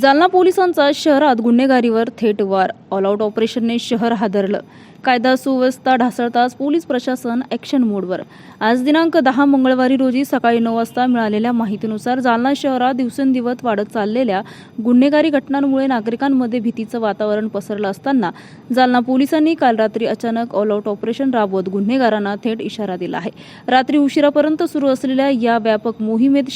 जालना पोलिसांचा शहरात गुन्हेगारीवर थेट वार. ऑल आउट ऑपरेशनने शहर हादरलं. कायदा सुव्यवस्था ढासळताच पोलीस प्रशासन ॲक्शन मोडवर. आज दिनांक 10 मंगळवारी रोजी सकाळी 9 वाजता मिळालेल्या माहितीनुसार जालना शहरात दिवसेंदिवस वाढत चाललेल्या गुन्हेगारी घटनांमुळे नागरिकांमध्ये भीतीचं वातावरण पसरलं असताना जालना पोलिसांनी काल रात्री अचानक ऑल आउट ऑपरेशन राबवत गुन्हेगारांना थेट इशारा दिला आहे. रात्री उशिरापर्यंत सुरू असलेल्या या व्यापक मोहिमेत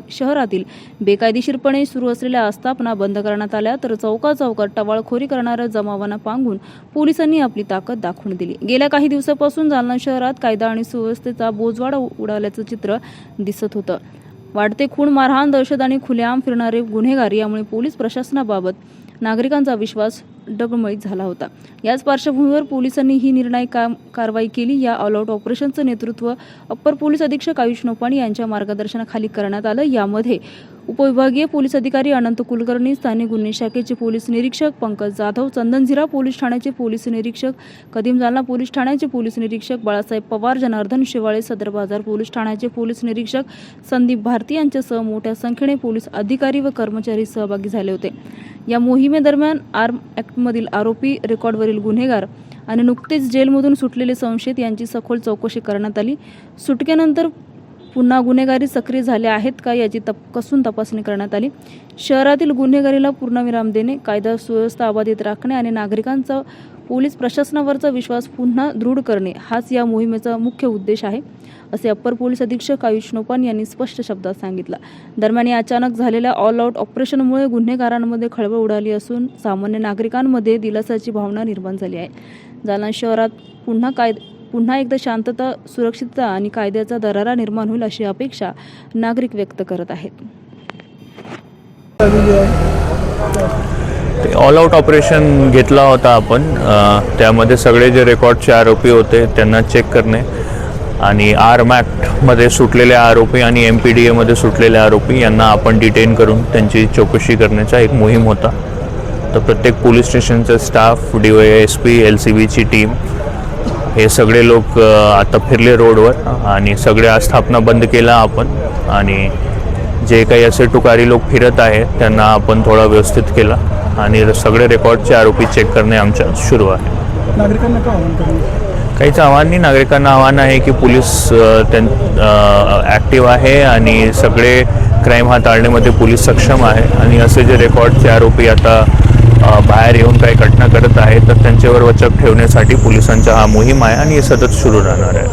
शहरातील बेकायदेशीरपणे सुरू असलेल्या आस्थापना बंद करण्यात आल्या, तर चौकात टवाळखोरी करणाऱ्या जमावांना पांगून पोलिसांनी आपली ताकद दाखवून दिली. गेल्या काही दिवसांपासून जालना शहरात कायदा आणि सुव्यवस्थेचा बोजवाडा उडाल्याचं चित्र दिसत होतं. वाढते खून, मारहाण, दहशत आणि खुलेआम फिरणारे गुन्हेगार यामुळे पोलीस प्रशासनाबाबत नागरिकांचा विश्वास डगमगीत झाला होता. याच पार्श्वभूमीवर पोलिसांनी ही निर्णायक कारवाई केली. या ऑल आउट ऑपरेशनचं नेतृत्व अप्पर पोलीस अधीक्षक आयुष नोपाणी यांच्या मार्गदर्शनाखाली करण्यात आलं. यामध्ये उपविभागीय पोलीस अधिकारी अनंत कुलकर्णी, स्थानिक गुन्हे शाखेचे पोलीस निरीक्षक पंकज जाधव, चंदनझिरा पोलीस ठाण्याचे पोलीस निरीक्षक कदीम, जालना पोलीस ठाण्याचे पोलीस निरीक्षक बाळासाहेब पवार, जनार्दन शिवाळे, सदर बाजार पोलीस ठाण्याचे पोलीस निरीक्षक संदीप भारती यांच्यासह मोठ्या संख्येने पोलीस अधिकारी व कर्मचारी सहभागी झाले होते. या मोहिमेदरम्यान आर्म ॲक्टमधील आरोपी, रेकॉर्डवरील गुन्हेगार आणि नुकतेच जेलमधून सुटलेले संशयित यांची सखोल चौकशी करण्यात आली. सुटकेनंतर पुन्हा गुन्हेगारी सक्रिय झाले आहेत का याची कसून तपासणी करण्यात आली. शहरातील गुन्हेगारीला पूर्णविराम देणे, कायदा सुव्यवस्था अबाधित राखणे आणि नागरिकांचा पोलीस प्रशासनावरचा विश्वास पुन्हा दृढ करणे हाच या मोहिमेचा मुख्य उद्देश आहे, असे अप्पर पोलीस अधीक्षक आयुष नोपान यांनी स्पष्ट शब्दात सांगितलं. दरम्यान या अचानक झालेल्या ऑल आउट ऑपरेशनमुळे गुन्हेगारांमध्ये खळबळ उडाली असून सामान्य नागरिकांमध्ये दिलासाची भावना निर्माण झाली आहे. जालना शहरात पुन्हा एकदा शांतता, सुरक्षितता आणि कायद्याचा दरारा निर्माण होईल अशी अपेक्षा नागरिक व्यक्त करत आहेत. ते ऑल आउट ऑपरेशन घेतला होता आपण. त्यामध्ये सगळे जे रेकॉर्डचे आरोपी होते त्यांना चेक करणे आणि आर्म ॲक्टमध्ये सुटलेले आरोपी आणि MPDAमध्ये सुटलेले आरोपी यांना आपण डिटेन करून त्यांची चौकशी करण्याचा एक मोहीम होता. तर प्रत्येक पोलीस स्टेशनचा स्टाफ, DYSP, LCBची टीम हे सगळे लोक आता फिरले रोडवर आणि सगळे आस्थापना बंद केला आपण. आणि जे काही असे टुकारी लोक फिरत आहेत त्यांना आपण थोडा व्यवस्थित केला आणि सगळे रेकॉर्डचे आरोपी चेक करणे आमच्या सुरू आहे. नागरिकांना काय आव्हान करणार? काहीच आव्हान नाही. नागरिकांना आव्हान आहे की पोलीस ॲक्टिव्ह आहे आणि सगळे क्राईम हाताळण्यामध्ये पोलीस सक्षम आहे. आणि असे जे रेकॉर्डचे आरोपी आता बाहेर येऊन काही घटना करत आहेत तर त्यांच्यावर वचक ठेवण्यासाठी पोलिसांचा हा मोहीम आहे आणि हे सतत सुरू राहणार आहे.